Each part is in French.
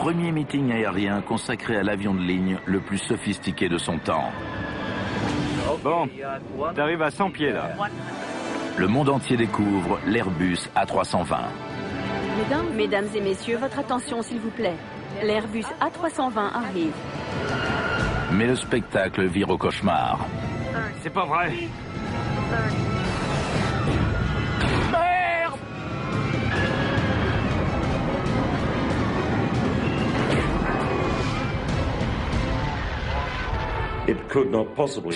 premier meeting aérien consacré à l'avion de ligne le plus sophistiqué de son temps. Bon, t'arrives à 100 pieds là. Le monde entier découvre l'Airbus A320. Mesdames et messieurs, votre attention s'il vous plaît. L'Airbus A320 arrive. Mais le spectacle vire au cauchemar. C'est pas vrai.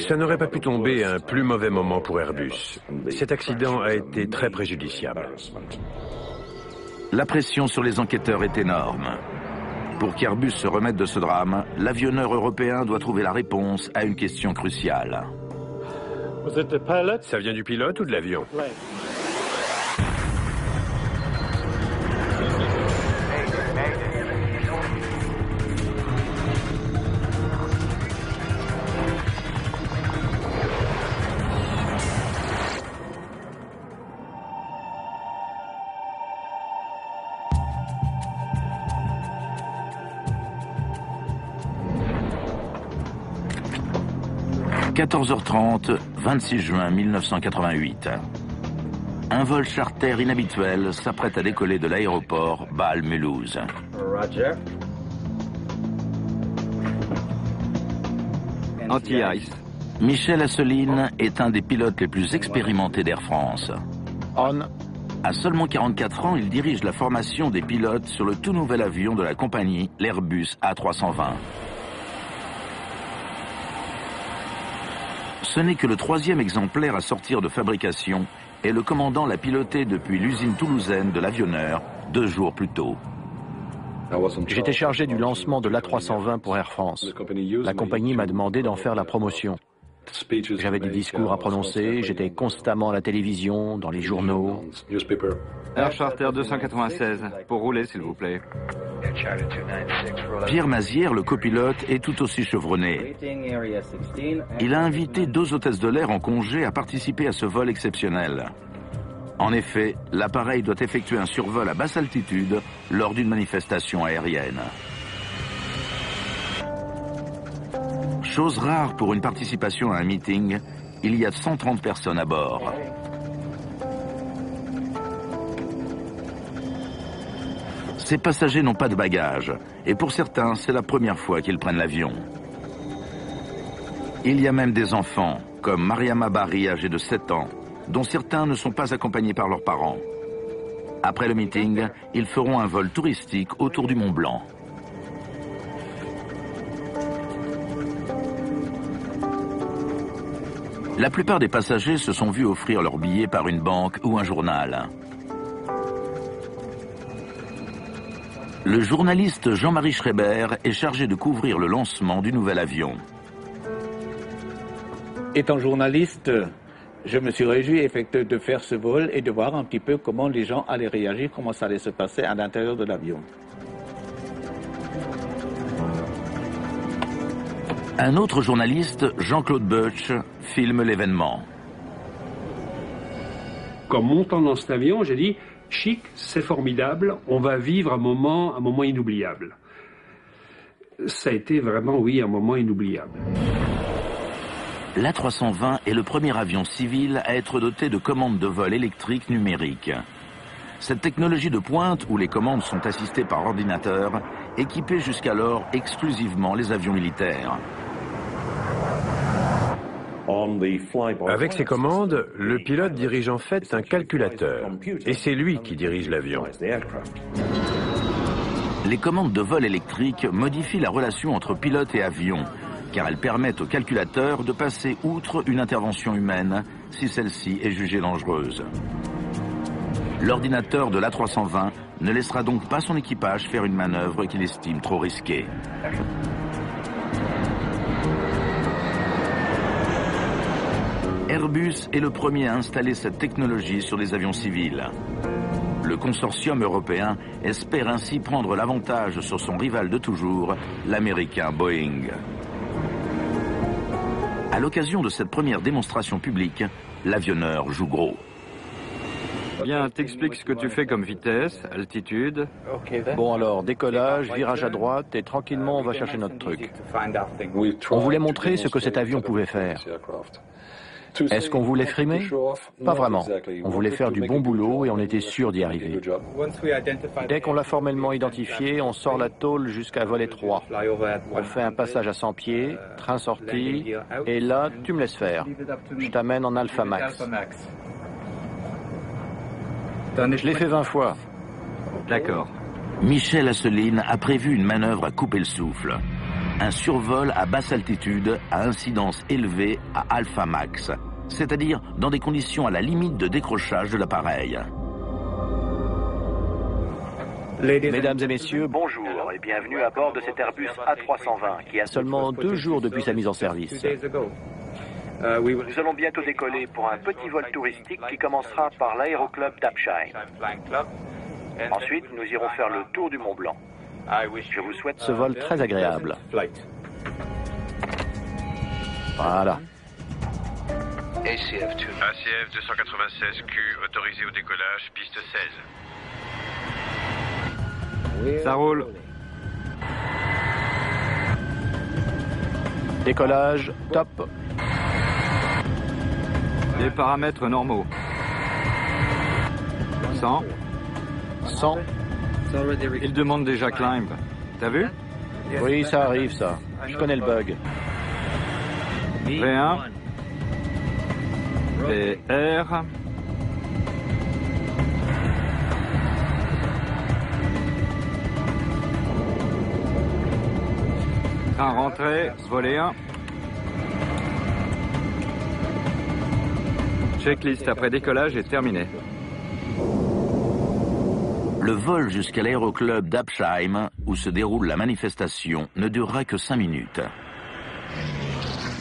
Ça n'aurait pas pu tomber à un plus mauvais moment pour Airbus. Cet accident a été très préjudiciable. La pression sur les enquêteurs est énorme. Pour qu'Airbus se remette de ce drame, l'avionneur européen doit trouver la réponse à une question cruciale. Ça vient du pilote ou de l'avion? « 14h30, 26 juin 1988. Un vol charter inhabituel s'apprête à décoller de l'aéroport Bâle-Mulhouse. Anti-ice. Michel Asselineau est un des pilotes les plus expérimentés d'Air France. À seulement 44 ans, il dirige la formation des pilotes sur le tout nouvel avion de la compagnie, l'Airbus A320. Ce n'est que le troisième exemplaire à sortir de fabrication et le commandant l'a piloté depuis l'usine toulousaine de l'avionneur 2 jours plus tôt. J'étais chargé du lancement de l'A320 pour Air France. La compagnie m'a demandé d'en faire la promotion. J'avais des discours à prononcer, j'étais constamment à la télévision, dans les journaux. Air Charter 296, pour rouler s'il vous plaît. Pierre Mazière, le copilote, est tout aussi chevronné. Il a invité 2 hôtesses de l'air en congé à participer à ce vol exceptionnel. En effet, l'appareil doit effectuer un survol à basse altitude lors d'une manifestation aérienne. Chose rare pour une participation à un meeting, il y a 130 personnes à bord. Ces passagers n'ont pas de bagages, et pour certains, c'est la première fois qu'ils prennent l'avion. Il y a même des enfants, comme Mariama Barry, âgée de 7 ans, dont certains ne sont pas accompagnés par leurs parents. Après le meeting, ils feront un vol touristique autour du Mont Blanc. La plupart des passagers se sont vus offrir leur billet par une banque ou un journal. Le journaliste Jean-Marie Schreiber est chargé de couvrir le lancement du nouvel avion. Étant journaliste, je me suis réjoui de faire ce vol et de voir un petit peu comment les gens allaient réagir, comment ça allait se passer à l'intérieur de l'avion. Un autre journaliste, Jean-Claude Butch, filme l'événement. Quand montant dans cet avion, j'ai dit « Chic, c'est formidable, on va vivre un moment inoubliable ». Ça a été vraiment, oui, un moment inoubliable. L'A320 est le premier avion civil à être doté de commandes de vol électriques numériques. Cette technologie de pointe, où les commandes sont assistées par ordinateur, équipait jusqu'alors exclusivement les avions militaires. Avec ces commandes, le pilote dirige en fait un calculateur, et c'est lui qui dirige l'avion. Les commandes de vol électrique modifient la relation entre pilote et avion, car elles permettent au calculateur de passer outre une intervention humaine si celle-ci est jugée dangereuse. L'ordinateur de l'A320 ne laissera donc pas son équipage faire une manœuvre qu'il estime trop risquée. Airbus est le premier à installer cette technologie sur les avions civils. Le consortium européen espère ainsi prendre l'avantage sur son rival de toujours, l'américain Boeing. À l'occasion de cette première démonstration publique, l'avionneur joue gros. Bien, t'expliques ce que tu fais comme vitesse, altitude. Bon alors, décollage, virage à droite et tranquillement on va chercher notre truc. On voulait montrer ce que cet avion pouvait faire. Est-ce qu'on voulait frimer? Pas vraiment. On voulait faire du bon boulot et on était sûr d'y arriver. Dès qu'on l'a formellement identifié, on sort la tôle jusqu'à volet 3. On fait un passage à 100 pieds, train sorti, et là, tu me laisses faire. Je t'amène en Alpha Max. Je l'ai fait 20 fois. D'accord. Michel Asselineau a prévu une manœuvre à couper le souffle. Un survol à basse altitude à incidence élevée à Alpha Max, c'est-à-dire dans des conditions à la limite de décrochage de l'appareil. Mesdames et messieurs, bonjour et bienvenue à bord de cet Airbus A320 qui a seulement 2 jours depuis sa mise en service. Nous allons bientôt décoller pour un petit vol touristique qui commencera par l'aéroclub d'Apsheim. Ensuite, nous irons faire le tour du Mont Blanc. Je vous souhaite ce vol très agréable. Voilà. ACF 296Q autorisé au décollage, piste 16. Ça roule. Décollage, top. Les paramètres normaux. 100. 100. Il demande déjà climb. T'as vu? Oui, ça arrive, ça. Je connais le bug. V1. VR. Train rentré, volet 1. Checklist après décollage est terminée. Le vol jusqu'à l'aéroclub d'Apsheim, où se déroule la manifestation, ne durera que 5 minutes.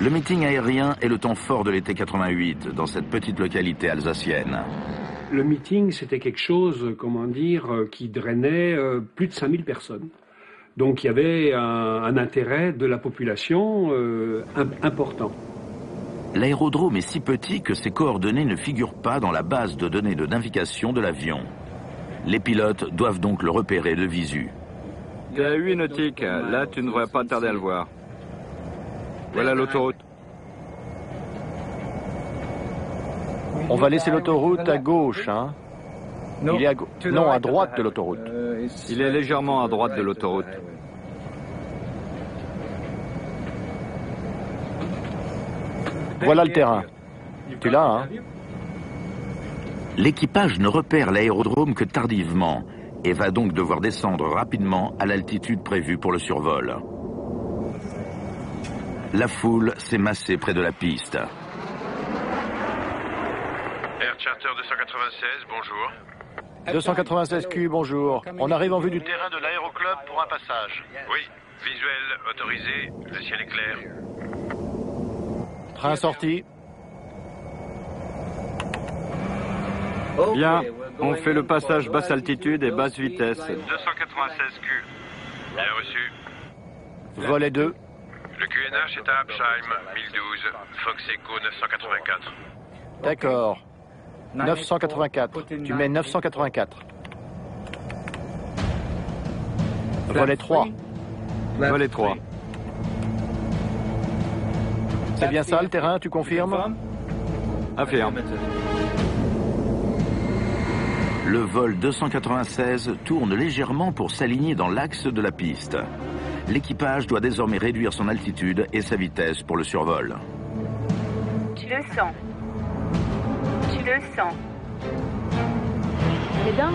Le meeting aérien est le temps fort de l'été 88 dans cette petite localité alsacienne. Le meeting, c'était quelque chose, comment dire, qui drainait plus de 5000 personnes. Donc il y avait un intérêt de la population important. L'aérodrome est si petit que ses coordonnées ne figurent pas dans la base de données de navigation de l'avion. Les pilotes doivent donc le repérer de visu. T'es à 8 nautiques, là tu ne devrais pas tarder à le voir. Voilà l'autoroute. On va laisser l'autoroute à gauche, hein? Il est non, à droite de l'autoroute. Il est légèrement à droite de l'autoroute. Voilà le terrain. Tu l'as, hein? L'équipage ne repère l'aérodrome que tardivement et va donc devoir descendre rapidement à l'altitude prévue pour le survol. La foule s'est massée près de la piste. Air Charter 296, bonjour. 296Q, bonjour. On arrive en vue du Terrain de l'aéroclub pour un passage. Oui, visuel autorisé, le ciel est clair. train sorti. Bien, on fait le passage basse altitude et basse vitesse. 296Q. Bien reçu. Volet 2. Le QNH est à Apsheim, 1012, Fox Echo 984. D'accord. 984. Tu mets 984. Volet 3. Volet 3. C'est bien ça le terrain, tu confirmes? Affirme. Le vol 296 tourne légèrement pour s'aligner dans l'axe de la piste. L'équipage doit désormais réduire son altitude et sa vitesse pour le survol. Tu le sens. Tu le sens.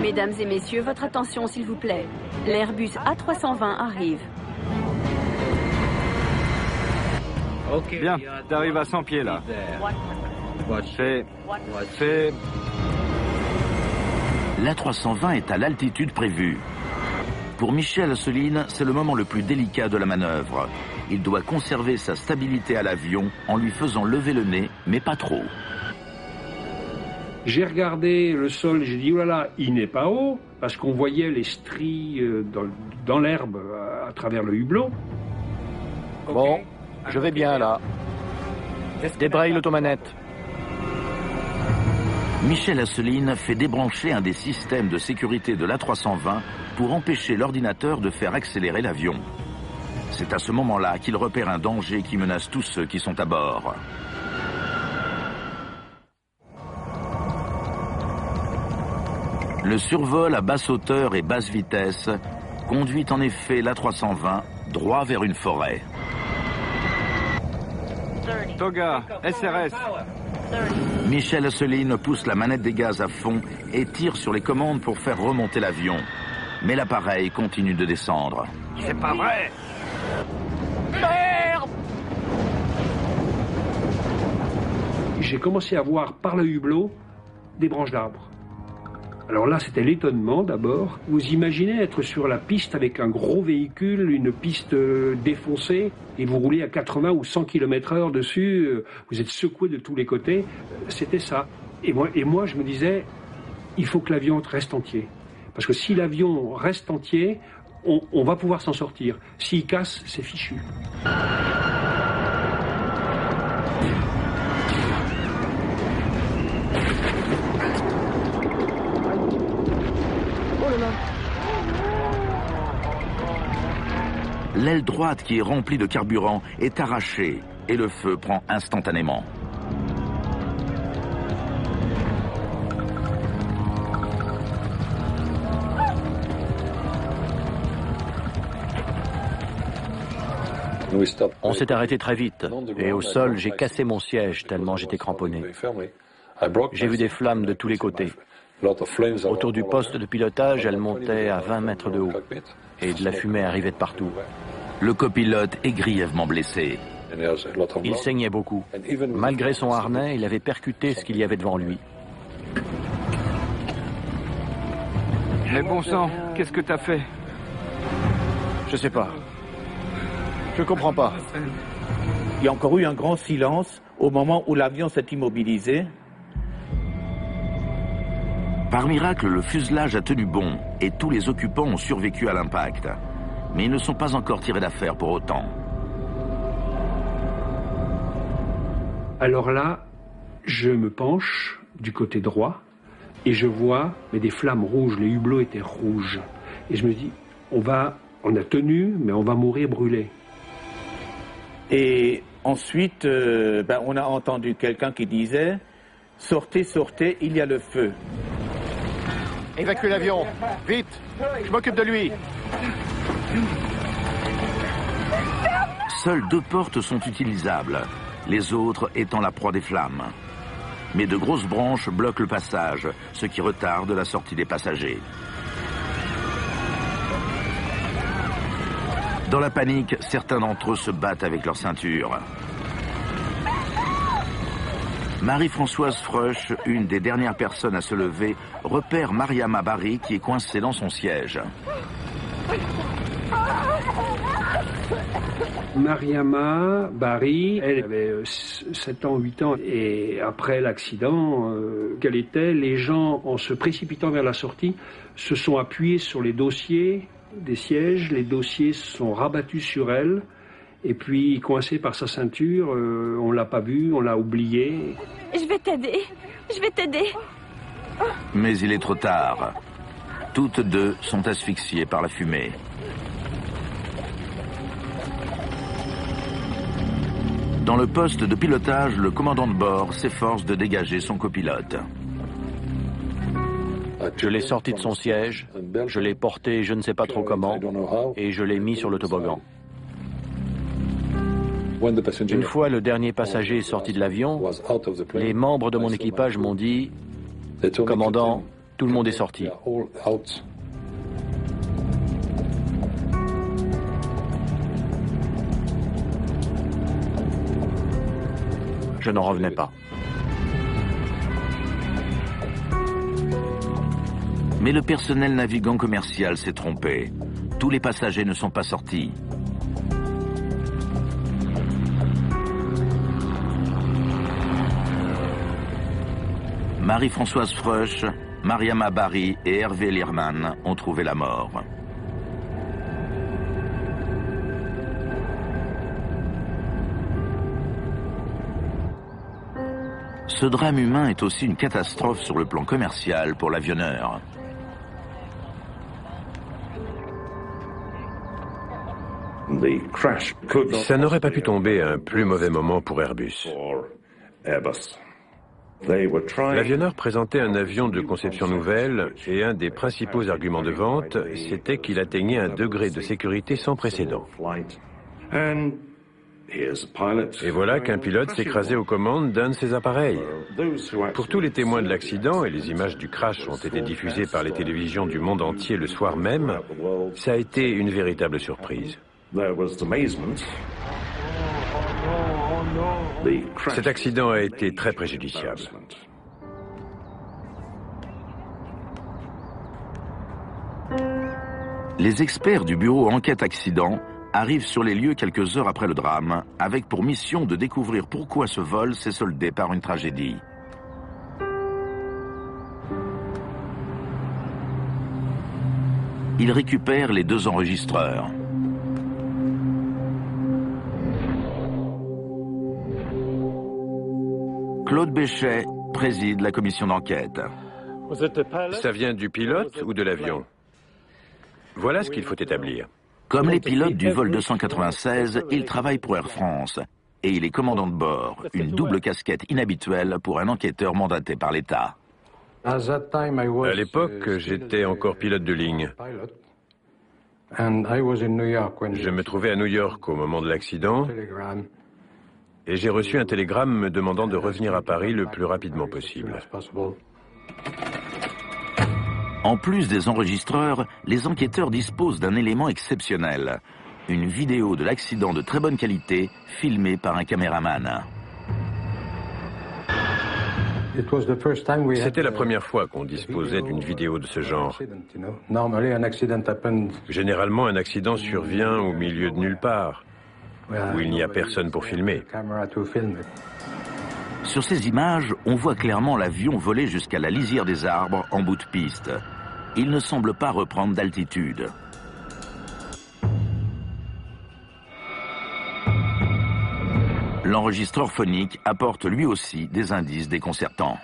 Mesdames et messieurs, votre attention s'il vous plaît. L'Airbus A320 arrive. Bien, t'arrives à 100 pieds là. Fais. L'A320 est à l'altitude prévue. Pour Michel Asselineau, c'est le moment le plus délicat de la manœuvre. Il doit conserver sa stabilité à l'avion en lui faisant lever le nez, mais pas trop. J'ai regardé le sol, j'ai dit, oh là là, il n'est pas haut, parce qu'on voyait les stries dans l'herbe à travers le hublot. Bon, je vais bien là. Débraye l'automanette. Michel Asselineau fait débrancher un des systèmes de sécurité de l'A320 pour empêcher l'ordinateur de faire accélérer l'avion. C'est à ce moment-là qu'il repère un danger qui menace tous ceux qui sont à bord. Le survol à basse hauteur et basse vitesse conduit en effet l'A320 droit vers une forêt. Toga, SRS. Michel Asselineau pousse la manette des gaz à fond et tire sur les commandes pour faire remonter l'avion. Mais l'appareil continue de descendre. C'est pas vrai! Merde! J'ai commencé à voir par le hublot des branches d'arbres. Alors là, c'était l'étonnement d'abord. Vous imaginez être sur la piste avec un gros véhicule, une piste défoncée, et vous roulez à 80 ou 100 km/h dessus, vous êtes secoué de tous les côtés. C'était ça. Et moi, je me disais, il faut que l'avion reste entier. Parce que si l'avion reste entier, on va pouvoir s'en sortir. S'il casse, c'est fichu. L'aile droite qui est remplie de carburant est arrachée et le feu prend instantanément. On s'est arrêté très vite et au sol, j'ai cassé mon siège tellement j'étais cramponné. J'ai vu des flammes de tous les côtés. Autour du poste de pilotage, elles montaient à 20 mètres de haut et de la fumée arrivait de partout. Le copilote est grièvement blessé. Il saignait beaucoup. Malgré son harnais, il avait percuté ce qu'il y avait devant lui. Mais bon sang, qu'est-ce que t'as fait? Je sais pas. Je comprends pas. Il y a encore eu un grand silence au moment où l'avion s'est immobilisé. Par miracle, le fuselage a tenu bon et tous les occupants ont survécu à l'impact. Mais ils ne sont pas encore tirés d'affaire pour autant. Alors là, je me penche du côté droit et je vois des flammes rouges, les hublots étaient rouges. Et je me dis, on a tenu, mais on va mourir brûlé. Et ensuite, on a entendu quelqu'un qui disait « Sortez, sortez, il y a le feu ». Évacuez l'avion, vite, je m'occupe de lui. Seules 2 portes sont utilisables, les autres étant la proie des flammes. Mais de grosses branches bloquent le passage, ce qui retarde la sortie des passagers. Dans la panique, certains d'entre eux se battent avec leur ceinture. Marie-Françoise Freuch, une des dernières personnes à se lever, repère Mariama Barry qui est coincée dans son siège. Mariama Barry, elle avait 7 ans, 8 ans, et après l'accident qu'elle était, les gens, en se précipitant vers la sortie, se sont appuyés sur les dossiers des sièges, les dossiers se sont rabattus sur elle, et puis coincée par sa ceinture, on l'a pas vue, on l'a oubliée. Je vais t'aider, je vais t'aider. Mais il est trop tard. Toutes 2 sont asphyxiées par la fumée. Dans le poste de pilotage, le commandant de bord s'efforce de dégager son copilote. Je l'ai sorti de son siège, je l'ai porté je ne sais pas trop comment, et je l'ai mis sur le toboggan. Une fois le dernier passager sorti de l'avion, les membres de mon équipage m'ont dit « Commandant, tout le monde est sorti ». Je n'en revenais pas. Mais le personnel navigant commercial s'est trompé. Tous les passagers ne sont pas sortis. Marie-Françoise Freuch, Mariama Barry et Hervé Lierman ont trouvé la mort. Ce drame humain est aussi une catastrophe sur le plan commercial pour l'avionneur. Ça n'aurait pas pu tomber à un plus mauvais moment pour Airbus. L'avionneur présentait un avion de conception nouvelle et un des principaux arguments de vente, c'était qu'il atteignait un degré de sécurité sans précédent. Et voilà qu'un pilote s'écrasait aux commandes d'un de ces appareils. Pour tous les témoins de l'accident, et les images du crash ont été diffusées par les télévisions du monde entier le soir même, ça a été une véritable surprise. Cet accident a été très préjudiciable. Les experts du bureau Enquête Accident arrivent sur les lieux quelques heures après le drame, avec pour mission de découvrir pourquoi ce vol s'est soldé par une tragédie. Ils récupèrent les 2 enregistreurs. Claude Béchet préside la commission d'enquête. Ça vient du pilote ou de l'avion? Voilà ce qu'il faut établir. Comme les pilotes du vol 296, il travaille pour Air France et il est commandant de bord, une double casquette inhabituelle pour un enquêteur mandaté par l'État. À l'époque, j'étais encore pilote de ligne. Je me trouvais à New York au moment de l'accident et j'ai reçu un télégramme me demandant de revenir à Paris le plus rapidement possible. En plus des enregistreurs, les enquêteurs disposent d'un élément exceptionnel. Une vidéo de l'accident de très bonne qualité, filmée par un caméraman. C'était la première fois qu'on disposait d'une vidéo de ce genre. Généralement, un accident survient au milieu de nulle part, où il n'y a personne pour filmer. Sur ces images, on voit clairement l'avion voler jusqu'à la lisière des arbres en bout de piste. Il ne semble pas reprendre d'altitude. L'enregistreur phonique apporte lui aussi des indices déconcertants.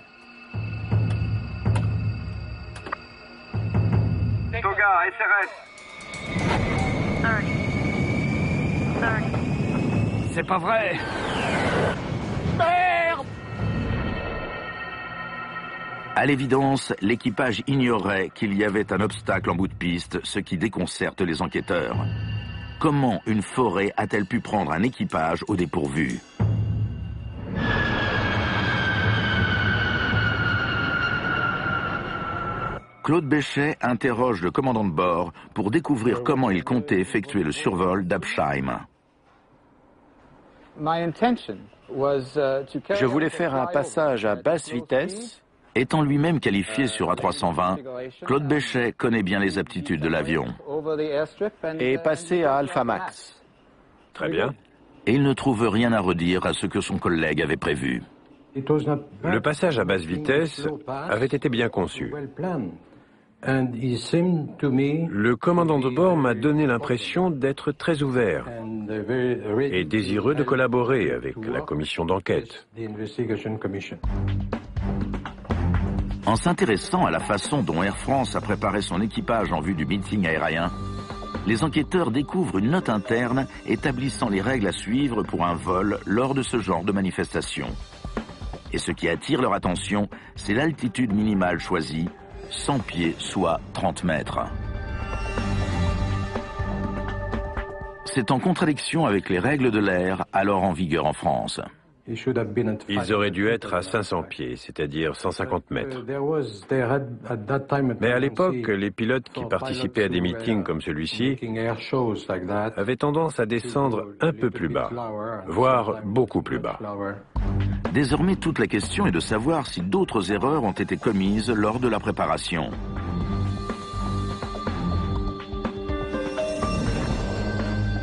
Toga, SRS. C'est pas vrai. Merde! À l'évidence, l'équipage ignorait qu'il y avait un obstacle en bout de piste, ce qui déconcerte les enquêteurs. Comment une forêt a-t-elle pu prendre un équipage au dépourvu? Claude Béchet interroge le commandant de bord pour découvrir comment il comptait effectuer le survol d'Absheim. Je voulais faire un passage à basse vitesse. Étant lui-même qualifié sur A320, Claude Béchet connaît bien les aptitudes de l'avion. Et passer à Alpha Max. Très bien. Et il ne trouve rien à redire à ce que son collègue avait prévu. Le passage à basse vitesse avait été bien conçu. Le commandant de bord m'a donné l'impression d'être très ouvert et désireux de collaborer avec la commission d'enquête. En s'intéressant à la façon dont Air France a préparé son équipage en vue du meeting aérien, les enquêteurs découvrent une note interne établissant les règles à suivre pour un vol lors de ce genre de manifestation. Et ce qui attire leur attention, c'est l'altitude minimale choisie, 100 pieds, soit 30 mètres. C'est en contradiction avec les règles de l'air alors en vigueur en France. Ils auraient dû être à 500 pieds, c'est-à-dire 150 mètres. Mais à l'époque, les pilotes qui participaient à des meetings comme celui-ci avaient tendance à descendre un peu plus bas, voire beaucoup plus bas. Désormais, toute la question est de savoir si d'autres erreurs ont été commises lors de la préparation.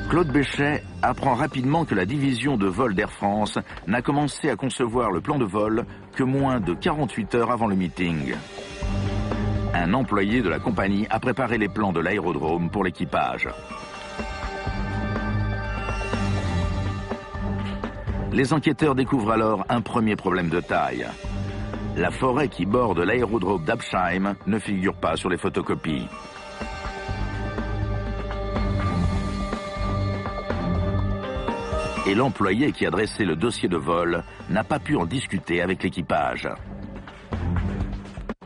Claude Béchet apprend rapidement que la division de vol d'Air France n'a commencé à concevoir le plan de vol que moins de 48 heures avant le meeting. Un employé de la compagnie a préparé les plans de l'aérodrome pour l'équipage. Les enquêteurs découvrent alors un premier problème de taille. La forêt qui borde l'aérodrome d'Absheim ne figure pas sur les photocopies. Et l'employé qui a dressé le dossier de vol n'a pas pu en discuter avec l'équipage.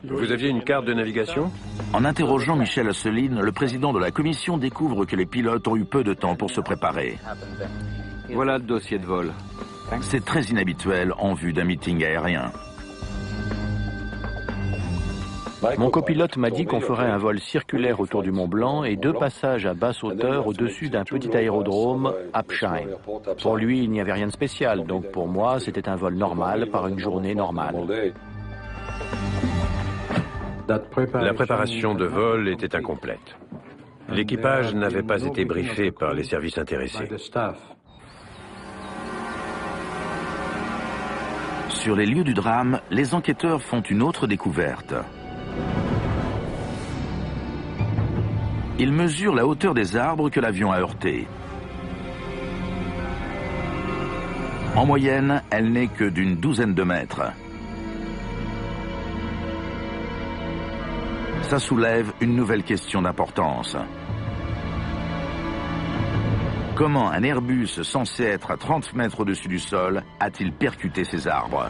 Vous aviez une carte de navigation? En interrogeant Michel Asselineau, le président de la commission découvre que les pilotes ont eu peu de temps pour se préparer. Voilà le dossier de vol. C'est très inhabituel en vue d'un meeting aérien. Mon copilote m'a dit qu'on ferait un vol circulaire autour du Mont Blanc et 2 passages à basse hauteur au-dessus d'un petit aérodrome, Absheim. Pour lui, il n'y avait rien de spécial, donc pour moi, c'était un vol normal par une journée normale. La préparation de vol était incomplète. L'équipage n'avait pas été briefé par les services intéressés. Sur les lieux du drame, les enquêteurs font une autre découverte. Ils mesurent la hauteur des arbres que l'avion a heurtés. En moyenne, elle n'est que d'une douzaine de mètres. Ça soulève une nouvelle question d'importance. Comment un Airbus censé être à 30 mètres au-dessus du sol a-t-il percuté ces arbres?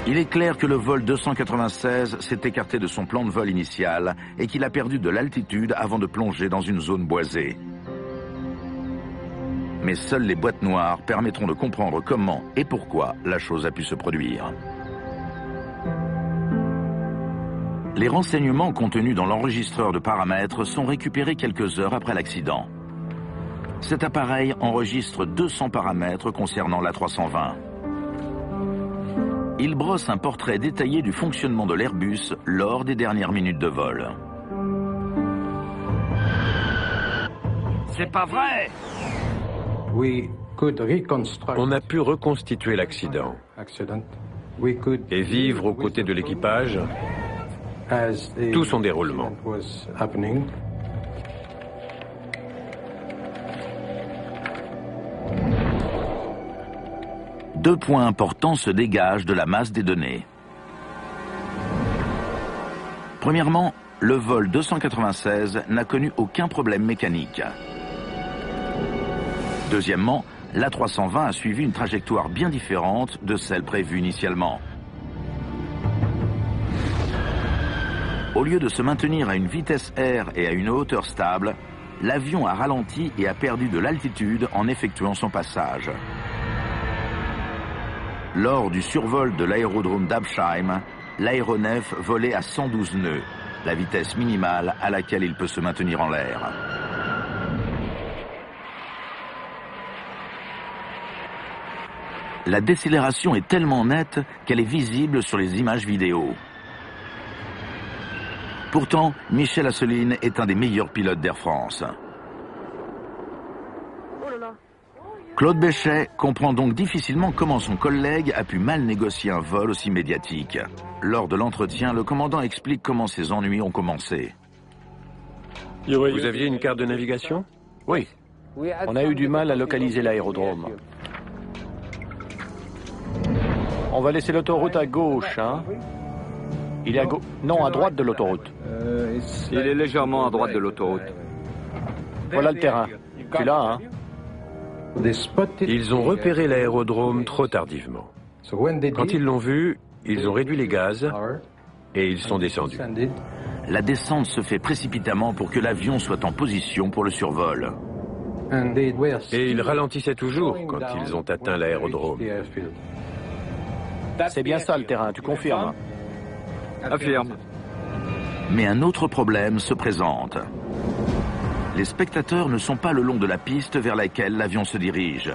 Il est clair que le vol 296 s'est écarté de son plan de vol initial et qu'il a perdu de l'altitude avant de plonger dans une zone boisée. Mais seules les boîtes noires permettront de comprendre comment et pourquoi la chose a pu se produire. Les renseignements contenus dans l'enregistreur de paramètres sont récupérés quelques heures après l'accident. Cet appareil enregistre 200 paramètres concernant l'A320. Il brosse un portrait détaillé du fonctionnement de l'Airbus lors des dernières minutes de vol. C'est pas vrai! On a pu reconstituer l'accident et vivre aux côtés de l'équipage tout son déroulement. Deux points importants se dégagent de la masse des données. Premièrement, le vol 296 n'a connu aucun problème mécanique. Deuxièmement, l'A320 a suivi une trajectoire bien différente de celle prévue initialement. Au lieu de se maintenir à une vitesse R et à une hauteur stable, l'avion a ralenti et a perdu de l'altitude en effectuant son passage. Lors du survol de l'aérodrome d'Absheim, l'aéronef volait à 112 nœuds, la vitesse minimale à laquelle il peut se maintenir en l'air. La décélération est tellement nette qu'elle est visible sur les images vidéo. Pourtant, Michel Asselineau est un des meilleurs pilotes d'Air France. Claude Béchet comprend donc difficilement comment son collègue a pu mal négocier un vol aussi médiatique. Lors de l'entretien, le commandant explique comment ses ennuis ont commencé. Vous aviez une carte de navigation? Oui. On a eu du mal à localiser l'aérodrome. On va laisser l'autoroute à gauche, hein? Il est à gauche. Non, à droite de l'autoroute. Il est légèrement à droite de l'autoroute. Voilà le terrain. Tu l'as, hein? Ils ont repéré l'aérodrome trop tardivement. Quand ils l'ont vu, ils ont réduit les gaz et ils sont descendus. La descente se fait précipitamment pour que l'avion soit en position pour le survol. Et ils ralentissaient toujours quand ils ont atteint l'aérodrome. C'est bien ça le terrain, tu confirmes? Affirme. Mais un autre problème se présente. Les spectateurs ne sont pas le long de la piste vers laquelle l'avion se dirige.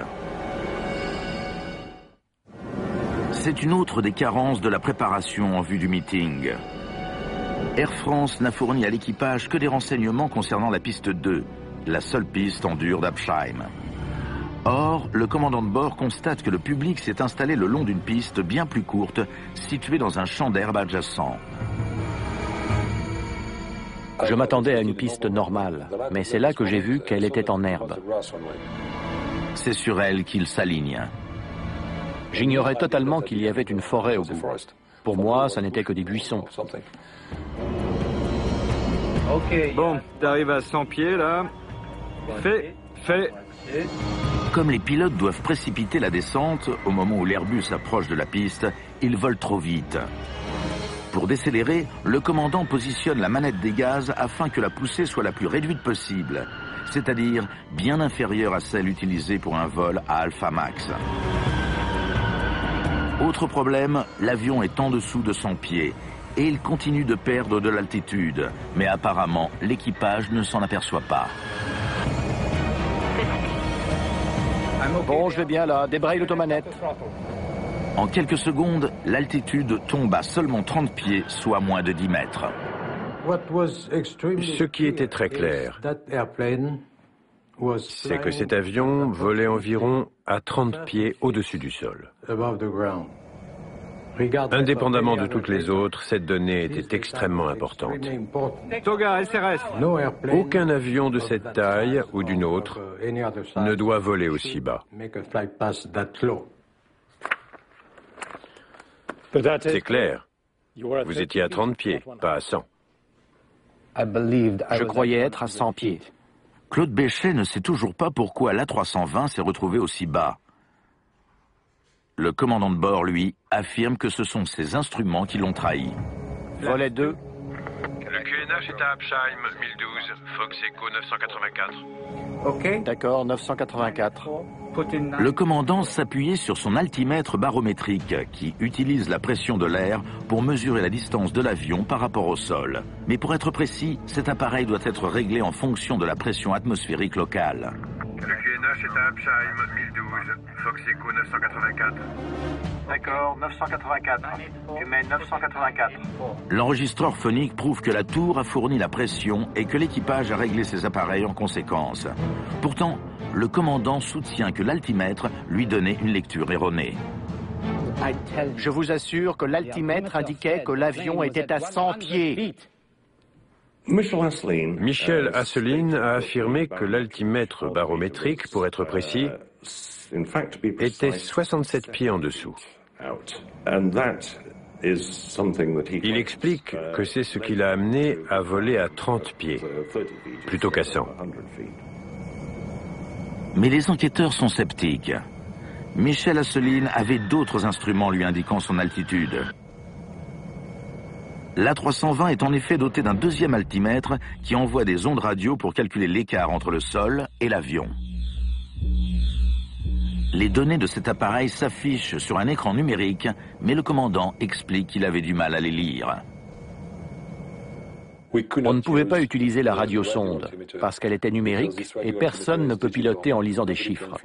C'est une autre des carences de la préparation en vue du meeting. Air France n'a fourni à l'équipage que des renseignements concernant la piste 2, la seule piste en dur d'Absheim. Or, le commandant de bord constate que le public s'est installé le long d'une piste bien plus courte, située dans un champ d'herbe adjacent. Je m'attendais à une piste normale, mais c'est là que j'ai vu qu'elle était en herbe. C'est sur elle qu'il s'aligne. J'ignorais totalement qu'il y avait une forêt au bout. Pour moi, ça n'était que des buissons. Bon, t'arrives à 100 pieds, là. Fait. Comme les pilotes doivent précipiter la descente, au moment où l'Airbus approche de la piste, ils volent trop vite. Pour décélérer, le commandant positionne la manette des gaz afin que la poussée soit la plus réduite possible, c'est-à-dire bien inférieure à celle utilisée pour un vol à alpha max. Autre problème, l'avion est en dessous de 100 pieds et il continue de perdre de l'altitude, mais apparemment l'équipage ne s'en aperçoit pas. Bon, je vais bien là, débraye l'automanette. En quelques secondes, l'altitude tombe à seulement 30 pieds, soit moins de 10 mètres. Ce qui était très clair, c'est que cet avion volait environ à 30 pieds au-dessus du sol. Indépendamment de toutes les autres, cette donnée était extrêmement importante. Toga, SRS. Aucun avion de cette taille ou d'une autre ne doit voler aussi bas. C'est clair. Vous étiez à 30 pieds, pas à 100. Je croyais être à 100 pieds. Claude Béchet ne sait toujours pas pourquoi l'A320 s'est retrouvé aussi bas. Le commandant de bord, lui, affirme que ce sont ses instruments qui l'ont trahi. Volet 2. Le QNH est à Absheim, 1012, Fox Echo 984. OK. D'accord, 984. Le commandant s'appuyait sur son altimètre barométrique qui utilise la pression de l'air pour mesurer la distance de l'avion par rapport au sol. Mais pour être précis, cet appareil doit être réglé en fonction de la pression atmosphérique locale. Le QNH est à Absheim, 1012, Fox Echo 984. D'accord, 984. Tu mets 984. L'enregistreur phonique prouve que la tour a fourni la pression et que l'équipage a réglé ses appareils en conséquence. Pourtant, le commandant soutient que l'altimètre lui donnait une lecture erronée. Je vous assure que l'altimètre indiquait que l'avion était à 100 pieds. Michel Asselin a affirmé que l'altimètre barométrique, pour être précis, était 67 pieds en dessous. Il explique que c'est ce qui l'a amené à voler à 30 pieds, plutôt qu'à 100. Mais les enquêteurs sont sceptiques. Michel Asselin avait d'autres instruments lui indiquant son altitude. L'A320 est en effet doté d'un deuxième altimètre qui envoie des ondes radio pour calculer l'écart entre le sol et l'avion. Les données de cet appareil s'affichent sur un écran numérique, mais le commandant explique qu'il avait du mal à les lire. On ne pouvait pas utiliser la radiosonde parce qu'elle était numérique et personne ne peut piloter en lisant des chiffres.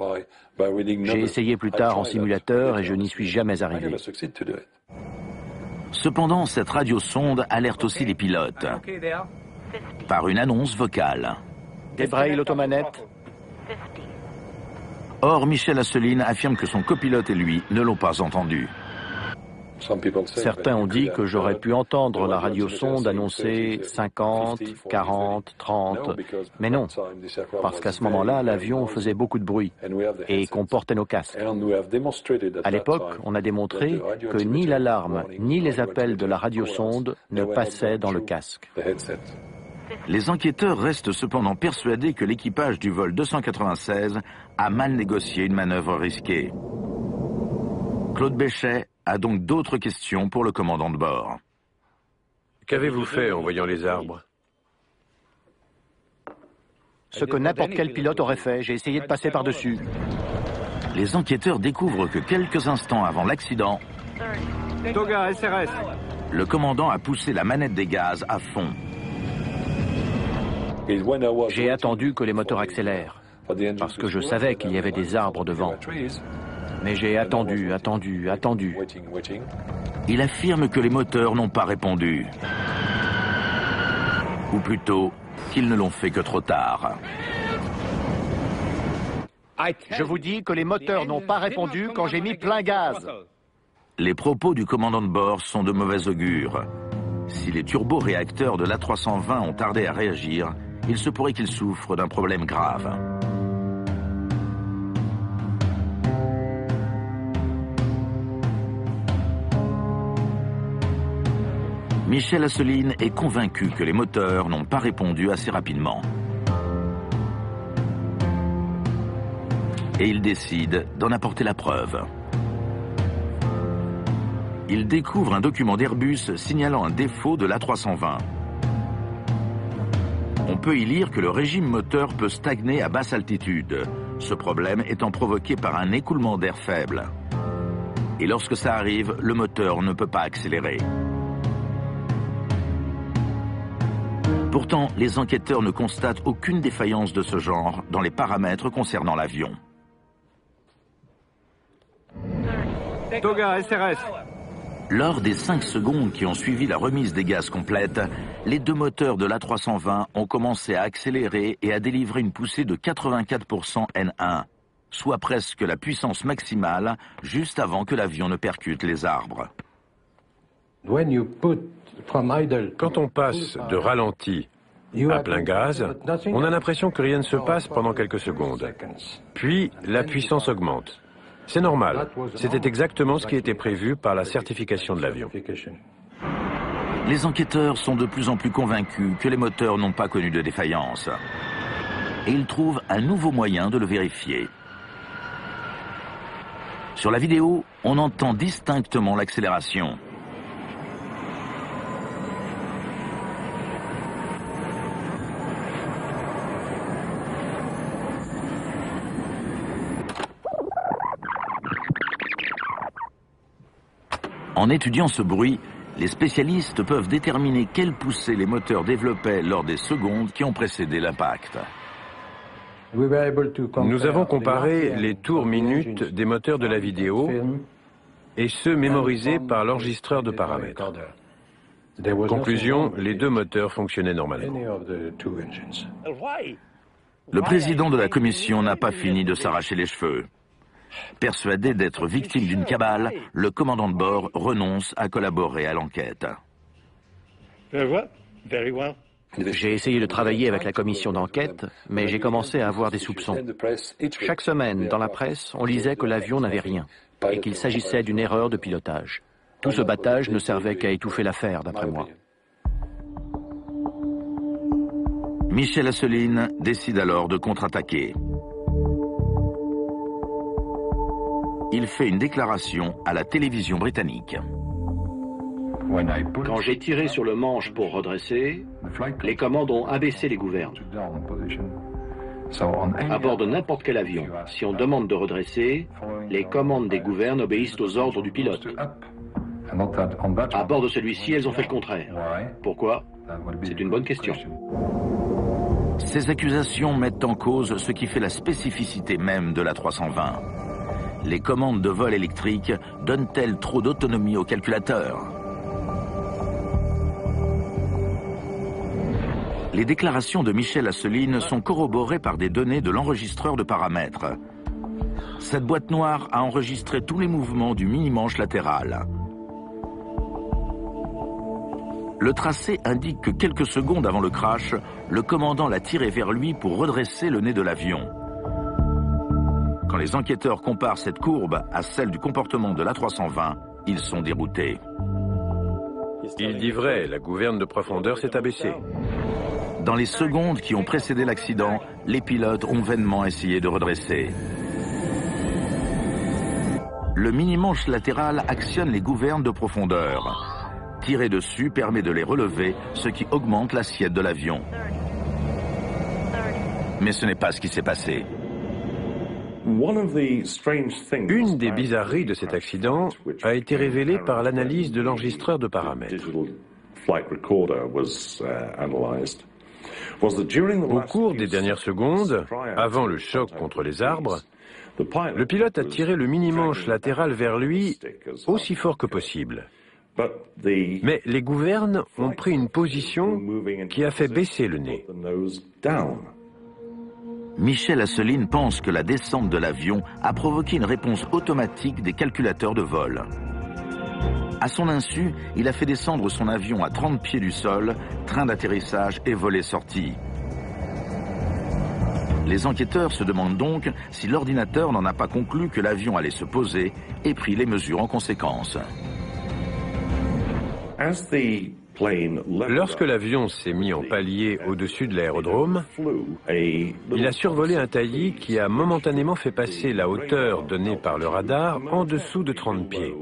J'ai essayé plus tard en simulateur et je n'y suis jamais arrivé. Cependant, cette radiosonde alerte aussi les pilotes par une annonce vocale. Débraye l'automanette. Or, Michel Asselin affirme que son copilote et lui ne l'ont pas entendu. Certains ont dit que j'aurais pu entendre la radiosonde annoncer 50, 40, 30, mais non, parce qu'à ce moment-là, l'avion faisait beaucoup de bruit et qu'on portait nos casques. À l'époque, on a démontré que ni l'alarme ni les appels de la radiosonde ne passaient dans le casque. Les enquêteurs restent cependant persuadés que l'équipage du vol 296 a mal négocié une manœuvre risquée. Claude Béchet a donc d'autres questions pour le commandant de bord. Qu'avez-vous fait en voyant les arbres? Ce que n'importe quel pilote aurait fait, j'ai essayé de passer par-dessus. Les enquêteurs découvrent que quelques instants avant l'accident, Toga, SRS. le commandant a poussé la manette des gaz à fond. J'ai attendu que les moteurs accélèrent, parce que je savais qu'il y avait des arbres devant. Mais j'ai attendu. Il affirme que les moteurs n'ont pas répondu. Ou plutôt, qu'ils ne l'ont fait que trop tard. Je vous dis que les moteurs n'ont pas répondu quand j'ai mis plein gaz. Les propos du commandant de bord sont de mauvais augure. Si les turboréacteurs de l'A320 ont tardé à réagir, il se pourrait qu'ils souffrent d'un problème grave. Michel Assouline est convaincu que les moteurs n'ont pas répondu assez rapidement. Et il décide d'en apporter la preuve. Il découvre un document d'Airbus signalant un défaut de l'A320. On peut y lire que le régime moteur peut stagner à basse altitude, ce problème étant provoqué par un écoulement d'air faible. Et lorsque ça arrive, le moteur ne peut pas accélérer. Pourtant, les enquêteurs ne constatent aucune défaillance de ce genre dans les paramètres concernant l'avion. Toga, SRS. Lors des 5 secondes qui ont suivi la remise des gaz complète, les 2 moteurs de l'A320 ont commencé à accélérer et à délivrer une poussée de 84% N1, soit presque la puissance maximale juste avant que l'avion ne percute les arbres. Quand on passe de ralenti à plein gaz, on a l'impression que rien ne se passe pendant quelques secondes. Puis, la puissance augmente. C'est normal. C'était exactement ce qui était prévu par la certification de l'avion. Les enquêteurs sont de plus en plus convaincus que les moteurs n'ont pas connu de défaillance. Et ils trouvent un nouveau moyen de le vérifier. Sur la vidéo, on entend distinctement l'accélération. En étudiant ce bruit, les spécialistes peuvent déterminer quelle poussée les moteurs développaient lors des secondes qui ont précédé l'impact. Nous avons comparé les tours minutes des moteurs de la vidéo et ceux mémorisés par l'enregistreur de paramètres. Conclusion, les 2 moteurs fonctionnaient normalement. Le président de la commission n'a pas fini de s'arracher les cheveux. Persuadé d'être victime d'une cabale, le commandant de bord renonce à collaborer à l'enquête. J'ai essayé de travailler avec la commission d'enquête, mais j'ai commencé à avoir des soupçons. Chaque semaine, dans la presse, on lisait que l'avion n'avait rien et qu'il s'agissait d'une erreur de pilotage. Tout ce battage ne servait qu'à étouffer l'affaire, d'après moi. Michel Assouline décide alors de contre-attaquer. Il fait une déclaration à la télévision britannique. Quand j'ai tiré sur le manche pour redresser, les commandes ont abaissé les gouvernes. À bord de n'importe quel avion, si on demande de redresser, les commandes des gouvernes obéissent aux ordres du pilote. À bord de celui-ci, elles ont fait le contraire. Pourquoi? C'est une bonne question. Ces accusations mettent en cause ce qui fait la spécificité même de l'A320. Les commandes de vol électrique donnent-elles trop d'autonomie au calculateur? Les déclarations de Michel Assouline sont corroborées par des données de l'enregistreur de paramètres. Cette boîte noire a enregistré tous les mouvements du mini-manche latéral. Le tracé indique que quelques secondes avant le crash, le commandant l'a tiré vers lui pour redresser le nez de l'avion. Quand les enquêteurs comparent cette courbe à celle du comportement de l'A320, ils sont déroutés. Il dit vrai, la gouverne de profondeur s'est abaissée. Dans les secondes qui ont précédé l'accident, les pilotes ont vainement essayé de redresser. Le mini-manche latéral actionne les gouvernes de profondeur. Tirer dessus permet de les relever, ce qui augmente l'assiette de l'avion. Mais ce n'est pas ce qui s'est passé. Une des bizarreries de cet accident a été révélée par l'analyse de l'enregistreur de paramètres. Au cours des dernières secondes, avant le choc contre les arbres, le pilote a tiré le mini-manche latéral vers lui aussi fort que possible. Mais les gouvernes ont pris une position qui a fait baisser le nez. Michel Assouline pense que la descente de l'avion a provoqué une réponse automatique des calculateurs de vol. À son insu, il a fait descendre son avion à 30 pieds du sol, train d'atterrissage et volet sortie. Les enquêteurs se demandent donc si l'ordinateur n'en a pas conclu que l'avion allait se poser et pris les mesures en conséquence. Lorsque l'avion s'est mis en palier au-dessus de l'aérodrome, il a survolé un taillis qui a momentanément fait passer la hauteur donnée par le radar en dessous de 30 pieds.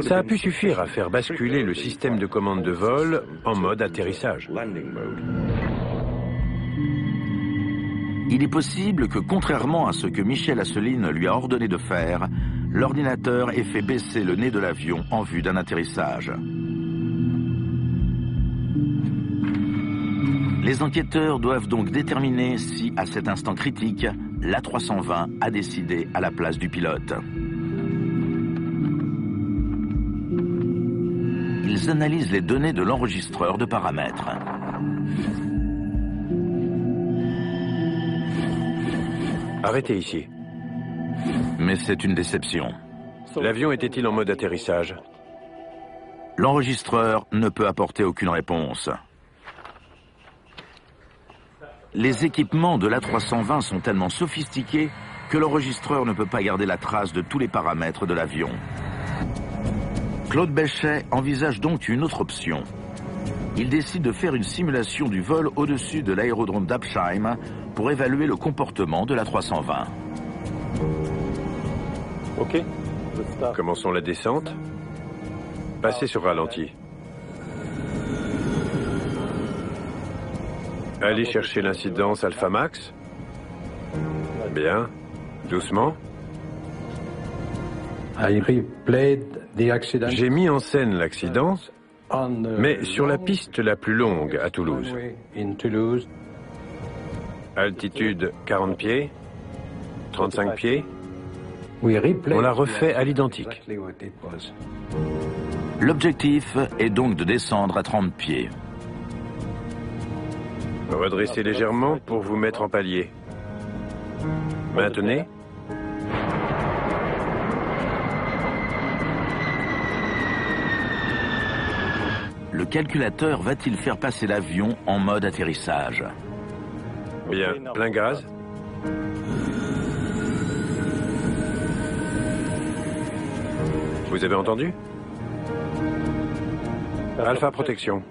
Ça a pu suffire à faire basculer le système de commande de vol en mode atterrissage. Il est possible que, contrairement à ce que Michel Asselineau lui a ordonné de faire, l'ordinateur ait fait baisser le nez de l'avion en vue d'un atterrissage. Les enquêteurs doivent donc déterminer si, à cet instant critique, l'A320 a décidé à la place du pilote. Ils analysent les données de l'enregistreur de paramètres. Arrêtez ici. Mais c'est une déception. L'avion était-il en mode atterrissage? L'enregistreur ne peut apporter aucune réponse. Les équipements de l'A320 sont tellement sophistiqués que l'enregistreur ne peut pas garder la trace de tous les paramètres de l'avion. Claude Béchet envisage donc une autre option. Il décide de faire une simulation du vol au-dessus de l'aérodrome d'Absheim pour évaluer le comportement de l'A320. Ok. Commençons la descente. Passez sur ralenti. Allez chercher l'incidence alpha max. Bien. Doucement. J'ai mis en scène l'accident, mais sur la piste la plus longue à Toulouse. Altitude 40 pieds, 35 pieds. On l'a refait à l'identique. L'objectif est donc de descendre à 30 pieds. Redressez légèrement pour vous mettre en palier. Maintenez. Le calculateur va-t-il faire passer l'avion en mode atterrissage? Bien, plein gaz. Vous avez entendu? Alpha protection.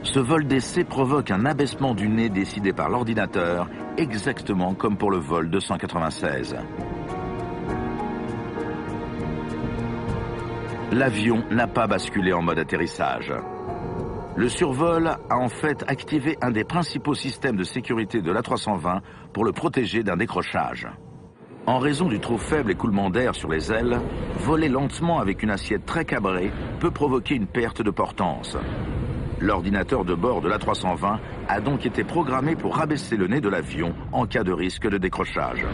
Ce vol d'essai provoque un abaissement du nez décidé par l'ordinateur, exactement comme pour le vol 296. L'avion n'a pas basculé en mode atterrissage. Le survol a en fait activé un des principaux systèmes de sécurité de l'A320 pour le protéger d'un décrochage. En raison du trop faible écoulement d'air sur les ailes, voler lentement avec une assiette très cabrée peut provoquer une perte de portance. L'ordinateur de bord de l'A320 a donc été programmé pour rabaisser le nez de l'avion en cas de risque de décrochage.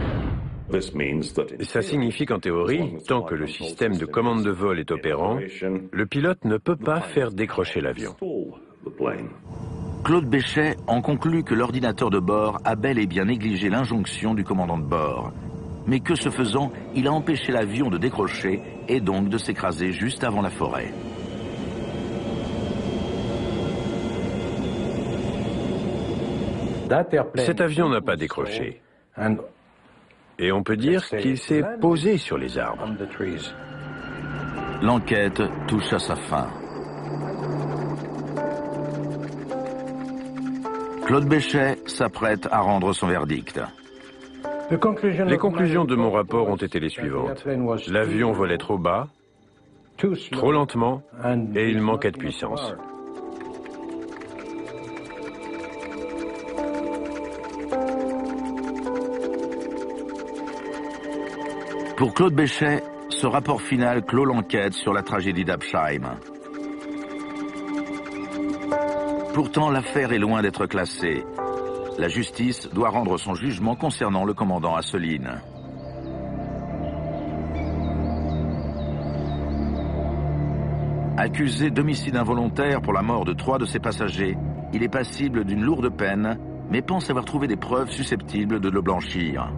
Ça signifie qu'en théorie, tant que le système de commande de vol est opérant, le pilote ne peut pas faire décrocher l'avion. Claude Béchet en conclut que l'ordinateur de bord a bel et bien négligé l'injonction du commandant de bord. Mais que ce faisant, il a empêché l'avion de décrocher et donc de s'écraser juste avant la forêt. Cet avion n'a pas décroché. Et on peut dire qu'il s'est posé sur les arbres. L'enquête touche à sa fin. Claude Béchet s'apprête à rendre son verdict. Les conclusions de mon rapport ont été les suivantes. L'avion volait trop bas, trop lentement, et il manquait de puissance. Pour Claude Béchet, ce rapport final clôt l'enquête sur la tragédie d'Absheim. Pourtant, l'affaire est loin d'être classée. La justice doit rendre son jugement concernant le commandant Asselineau. Accusé d'homicide involontaire pour la mort de 3 de ses passagers, il est passible d'une lourde peine, mais pense avoir trouvé des preuves susceptibles de le blanchir.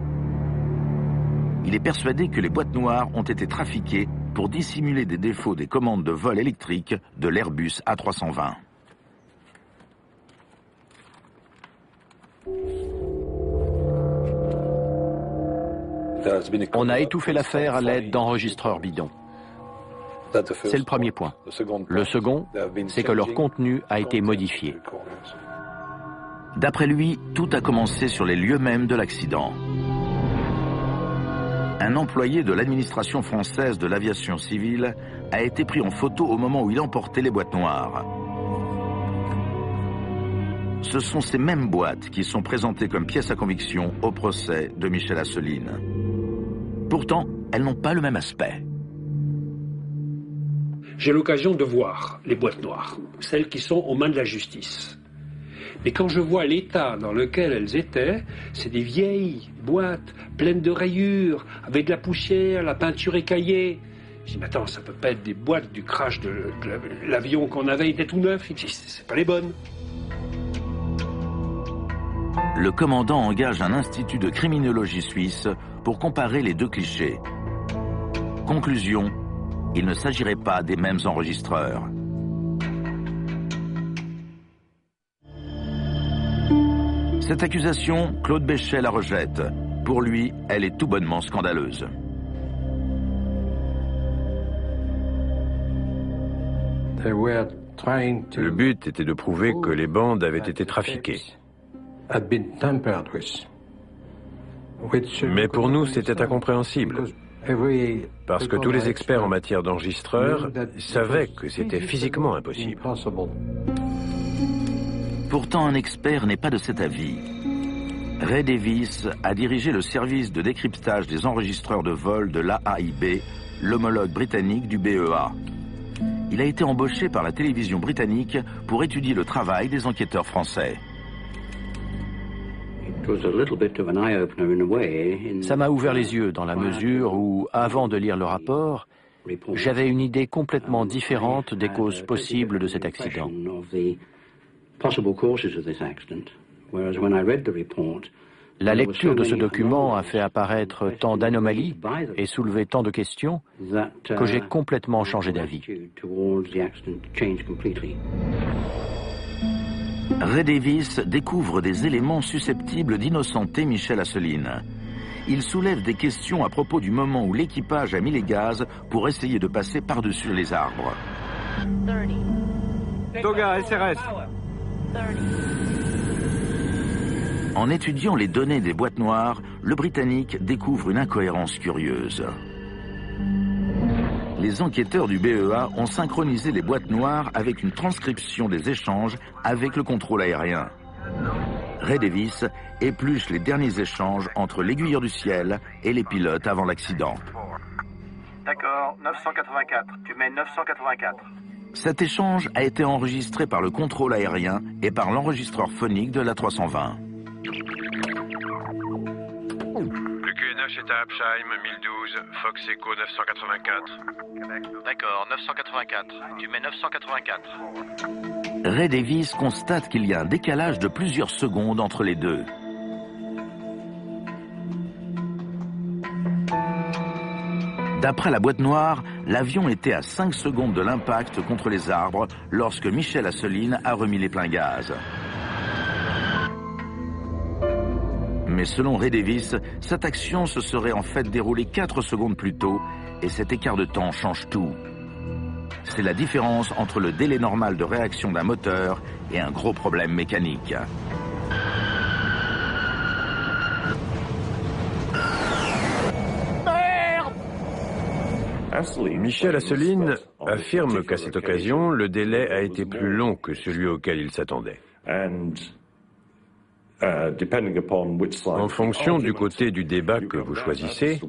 Il est persuadé que les boîtes noires ont été trafiquées pour dissimuler des défauts des commandes de vol électrique de l'Airbus A320. On a étouffé l'affaire à l'aide d'enregistreurs bidons. C'est le premier point. Le second, c'est que leur contenu a été modifié. D'après lui, tout a commencé sur les lieux mêmes de l'accident. Un employé de l'administration française de l'aviation civile a été pris en photo au moment où il emportait les boîtes noires. Ce sont ces mêmes boîtes qui sont présentées comme pièces à conviction au procès de Michel Assouline. Pourtant, elles n'ont pas le même aspect. J'ai l'occasion de voir les boîtes noires, celles qui sont aux mains de la justice. Mais quand je vois l'état dans lequel elles étaient, c'est des vieilles boîtes pleines de rayures, avec de la poussière, la peinture écaillée. Je dis, mais attends, ça peut pas être des boîtes du crash de l'avion qu'on avait, il était tout neuf. C'est pas les bonnes. Le commandant engage un institut de criminologie suisse pour comparer les deux clichés. Conclusion, il ne s'agirait pas des mêmes enregistreurs. Cette accusation, Claude Béchet la rejette. Pour lui, elle est tout bonnement scandaleuse. Le but était de prouver que les bandes avaient été trafiquées. Mais pour nous, c'était incompréhensible. Parce que tous les experts en matière d'enregistreurs savaient que c'était physiquement impossible. Pourtant, un expert n'est pas de cet avis. Ray Davis a dirigé le service de décryptage des enregistreurs de vol de l'AAIB, l'homologue britannique du BEA. Il a été embauché par la télévision britannique pour étudier le travail des enquêteurs français. Ça m'a ouvert les yeux dans la mesure où, avant de lire le rapport, j'avais une idée complètement différente des causes possibles de cet accident. La lecture de ce document a fait apparaître tant d'anomalies et soulevé tant de questions que j'ai complètement changé d'avis. Ray Davis découvre des éléments susceptibles d'innocenter Michel Assouline. Il soulève des questions à propos du moment où l'équipage a mis les gaz pour essayer de passer par-dessus les arbres. Toga, SRS. En étudiant les données des boîtes noires, le Britannique découvre une incohérence curieuse. Les enquêteurs du BEA ont synchronisé les boîtes noires avec une transcription des échanges avec le contrôle aérien. Ray Davis épluche les derniers échanges entre l'aiguilleur du ciel et les pilotes avant l'accident. D'accord, 984. Tu mets 984. Cet échange a été enregistré par le contrôle aérien et par l'enregistreur phonique de l'A320. Le QNH est à Absheim, 1012, Fox Echo 984. D'accord, 984. Tu mets 984. Ray Davis constate qu'il y a un décalage de plusieurs secondes entre les deux. D'après la boîte noire, l'avion était à 5 secondes de l'impact contre les arbres lorsque Michel Assouline a remis les pleins gaz. Mais selon Ray Davis, cette action se serait en fait déroulée 4 secondes plus tôt et cet écart de temps change tout. C'est la différence entre le délai normal de réaction d'un moteur et un gros problème mécanique. Michel Assouline affirme qu'à cette occasion, le délai a été plus long que celui auquel il s'attendait. En fonction du côté du débat que vous choisissez,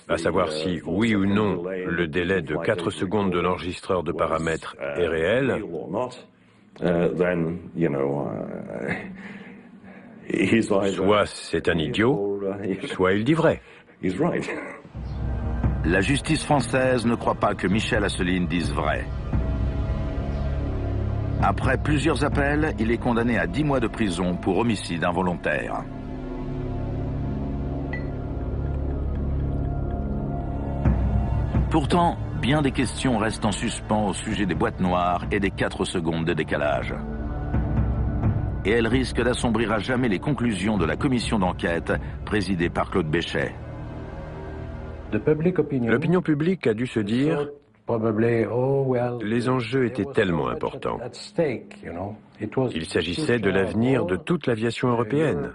à savoir si, oui ou non, le délai de 4 secondes de l'enregistreur de paramètres est réel, soit c'est un idiot, soit il dit vrai. La justice française ne croit pas que Michel Assouline dise vrai. Après plusieurs appels, il est condamné à 10 mois de prison pour homicide involontaire. Pourtant, bien des questions restent en suspens au sujet des boîtes noires et des 4 secondes de décalage. Et elles risquent d'assombrir à jamais les conclusions de la commission d'enquête présidée par Claude Béchet. L'opinion publique a dû se dire les enjeux étaient tellement importants. Il s'agissait de l'avenir de toute l'aviation européenne.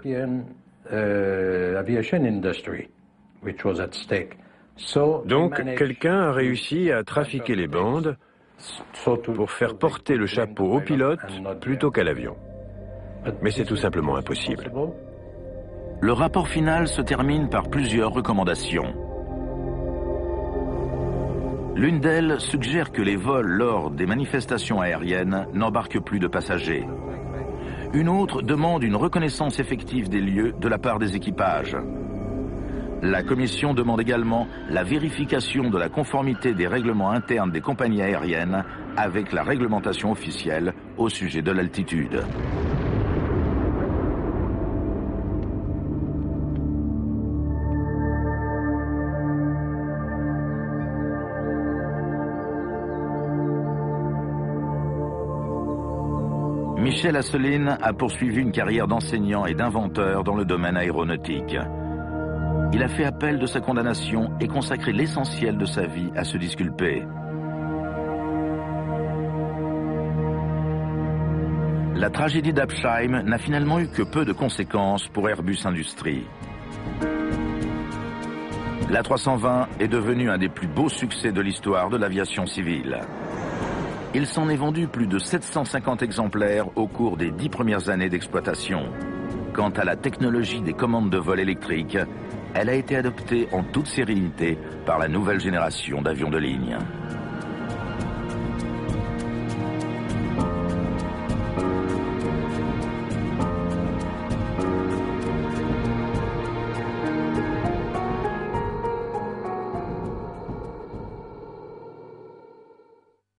Donc, quelqu'un a réussi à trafiquer les bandes pour faire porter le chapeau au pilote plutôt qu'à l'avion. Mais c'est tout simplement impossible. Le rapport final se termine par plusieurs recommandations. L'une d'elles suggère que les vols lors des manifestations aériennes n'embarquent plus de passagers. Une autre demande une reconnaissance effective des lieux de la part des équipages. La commission demande également la vérification de la conformité des règlements internes des compagnies aériennes avec la réglementation officielle au sujet de l'altitude. Michel Asselineau a poursuivi une carrière d'enseignant et d'inventeur dans le domaine aéronautique. Il a fait appel de sa condamnation et consacré l'essentiel de sa vie à se disculper. La tragédie d'Absheim n'a finalement eu que peu de conséquences pour Airbus Industrie. L'A320 est devenu un des plus beaux succès de l'histoire de l'aviation civile. Il s'en est vendu plus de 750 exemplaires au cours des 10 premières années d'exploitation. Quant à la technologie des commandes de vol électriques, elle a été adoptée en toute sérénité par la nouvelle génération d'avions de ligne.